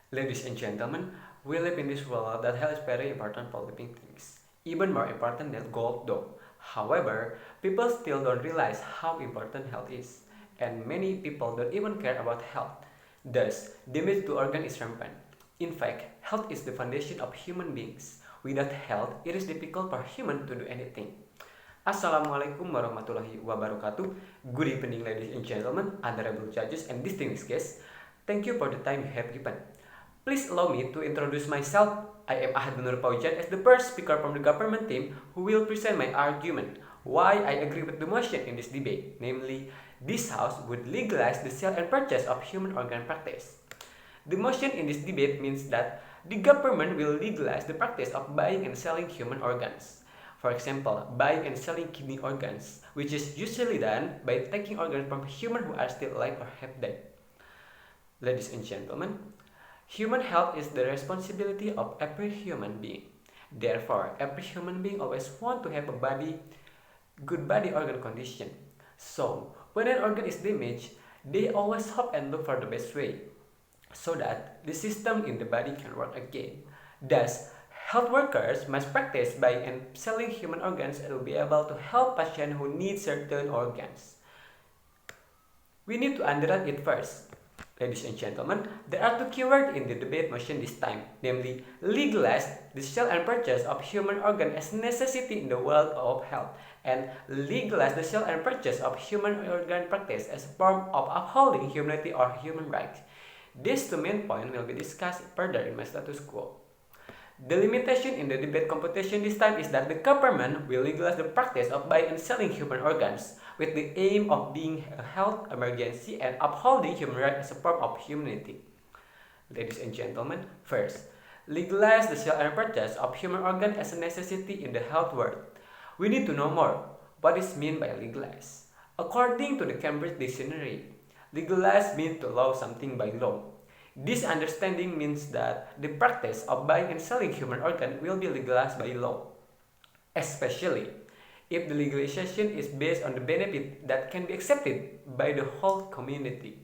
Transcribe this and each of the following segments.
Ladies and gentlemen, we live in this world that health is very important for living things, even more important than gold though. However, people still don't realize how important health is, and many people don't even care about health. Thus, damage to organ is rampant. In fact, health is the foundation of human beings. Without health, it is difficult for human to do anything. Assalamualaikum warahmatullahi wabarakatuh. Good evening, ladies and gentlemen, honorable judges, and distinguished guests. Thank you for the time you have given. Please allow me to introduce myself. I am Akhdan Nur Fauzan as the first speaker from the government team who will present my argument why I agree with the motion in this debate, namely, this House would legalize the sale and purchase of human organ practice. The motion in this debate means that the government will legalize the practice of buying and selling human organs. For example, buying and selling kidney organs, which is usually done by taking organs from humans who are still alive or have died. Ladies and gentlemen, human health is the responsibility of every human being. Therefore, every human being always wants to have a good body organ condition. So, when an organ is damaged, they always hope and look for the best way so that the system in the body can work again. Thus, health workers must practice buying and selling human organs and will be able to help patients who need certain organs. We need to understand it first. Ladies and gentlemen, there are two keywords in the debate motion this time, namely legalize the sale and purchase of human organ as necessity in the world of health, and legalize the sale and purchase of human organ practice as a form of upholding humanity or human rights. These two main points will be discussed further in my status quo. The limitation in the debate competition this time is that the government will legalize the practice of buying and selling human organs with the aim of being a health emergency and upholding human rights as a form of humanity. Ladies and gentlemen, first, legalize the sale and purchase of human organs as a necessity in the health world. We need to know more. What is meant by legalize? According to the Cambridge Dictionary, legalize means to allow something by law. This understanding means that the practice of buying and selling human organs will be legalized by law, especially if the legalization is based on the benefit that can be accepted by the whole community.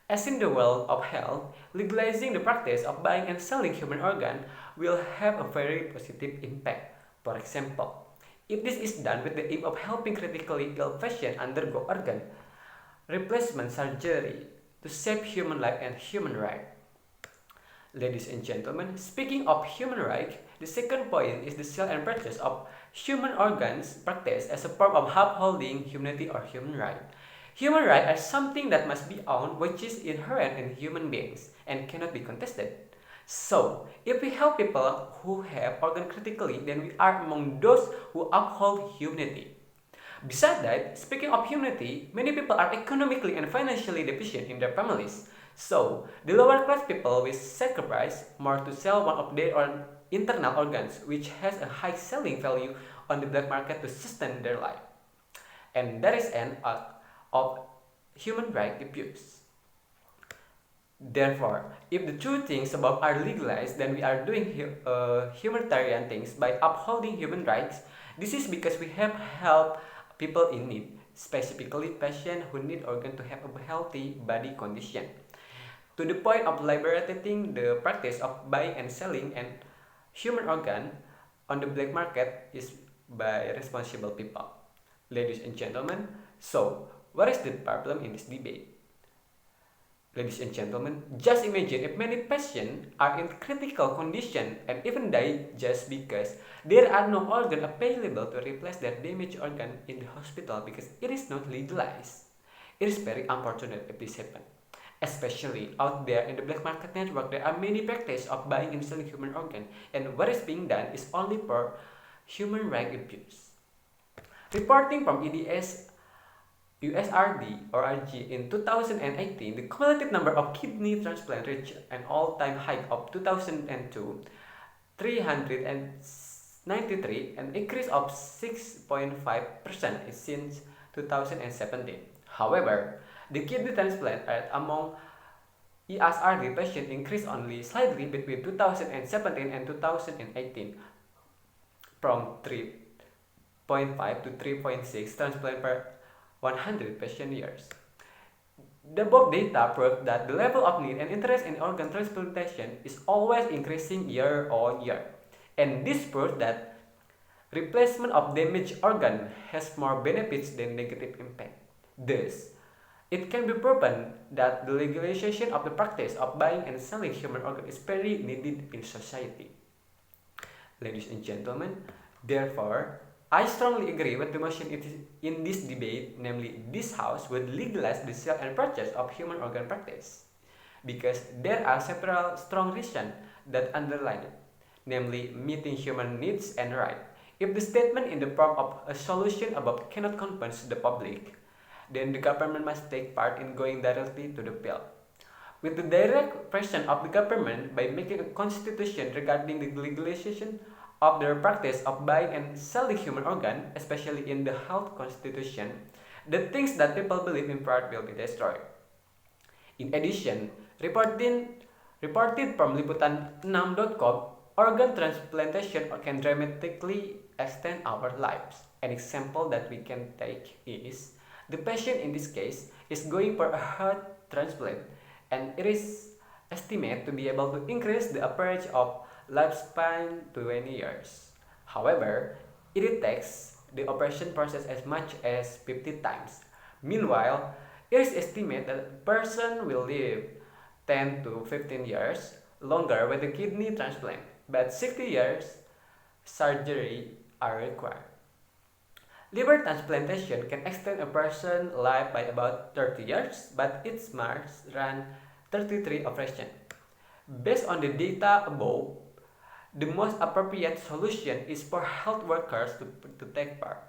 As in the world of health, legalizing the practice of buying and selling human organs will have a very positive impact. For example, if this is done with the aim of helping critically ill patients undergo organ replacement surgery to save human life and human right. Ladies and gentlemen, speaking of human right, the second point is the sale and purchase of human organs practice as a form of upholding humanity or human right. Human right are something that must be owned, which is inherent in human beings and cannot be contested. So, if we help people who have organ critically, then we are among those who uphold humanity. Besides that, speaking of humanity, many people are economically and financially deficient in their families. So, the lower class people will sacrifice more to sell one of their own internal organs, which has a high selling value on the black market to sustain their life. And that is an act of human right abuse. Therefore, if the two things above are legalized, then we are doing humanitarian things by upholding human rights. This is because we have helped people in need, specifically patients who need organs to have a healthy body condition. To the point of liberating the practice of buying and selling and human organ on the black market is by responsible people. Ladies and gentlemen, so what is the problem in this debate? Ladies and gentlemen, just imagine if many patients are in critical condition and even die just because there are no organs available to replace their damaged organ in the hospital because it is not legalized. It is very unfortunate if this happens. Especially out there in the black market network, there are many practices of buying and selling human organs, and what is being done is only for human rights abuse. Reporting from EDS USRD or RG in 2018, the cumulative number of kidney transplants reached an all-time high of 2002, 393, an increase of 6.5% since 2017. However, the kidney transplant rate among ESRD patients increased only slightly between 2017 and 2018, from 3.5 to 3.6 transplants per 100 patient years. The above data prove that the level of need and interest in organ transplantation is always increasing year on year. And this proves that replacement of damaged organ has more benefits than negative impact. Thus, it can be proven that the legalization of the practice of buying and selling human organs is very needed in society. Ladies and gentlemen, therefore, I strongly agree with the motion in this debate, namely this House would legalize the sale and purchase of human organ practice. Because there are several strong reasons that underline it, namely meeting human needs and rights. If the statement in the form of a solution above cannot convince the public, then the government must take part in going directly to the field. With the direct pressure of the government by making a constitution regarding the legalization of the practice of buying and selling human organ, especially in the health constitution, the things that people believe in part will be destroyed. In addition, reported from liputan6.com, organ transplantation can dramatically extend our lives. An example that we can take is the patient in this case is going for a heart transplant, and it is estimated to be able to increase the average of lifespan to 20 years. However, it takes the operation process as much as 50 times. Meanwhile, it is estimated that a person will live 10 to 15 years longer with a kidney transplant, but 60 years surgery are required. Liver transplantation can extend a person's life by about 30 years, but it must run 33 operations. Based on the data above, the most appropriate solution is for health workers to take part,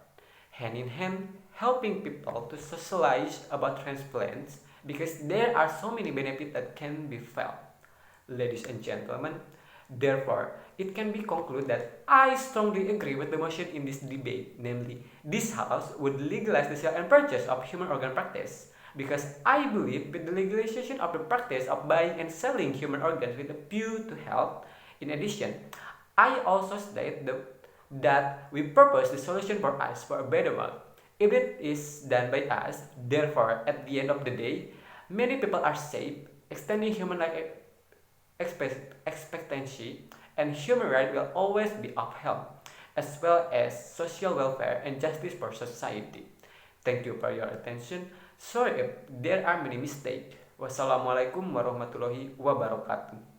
hand in hand, helping people to socialize about transplants because there are so many benefits that can be felt. Ladies and gentlemen, therefore, it can be concluded that I strongly agree with the motion in this debate, namely, this House would legalize the sale and purchase of human organ practice, because I believe with the legalization of the practice of buying and selling human organs with a view to health. In addition, I also state that we propose the solution for us for a better world. If it is done by us, therefore, at the end of the day, many people are safe, extending human life expectancy, and human rights will always be upheld, as well as social welfare and justice for society. Thank you for your attention. Sorry if there are many mistakes. Wassalamualaikum warahmatullahi wabarakatuh.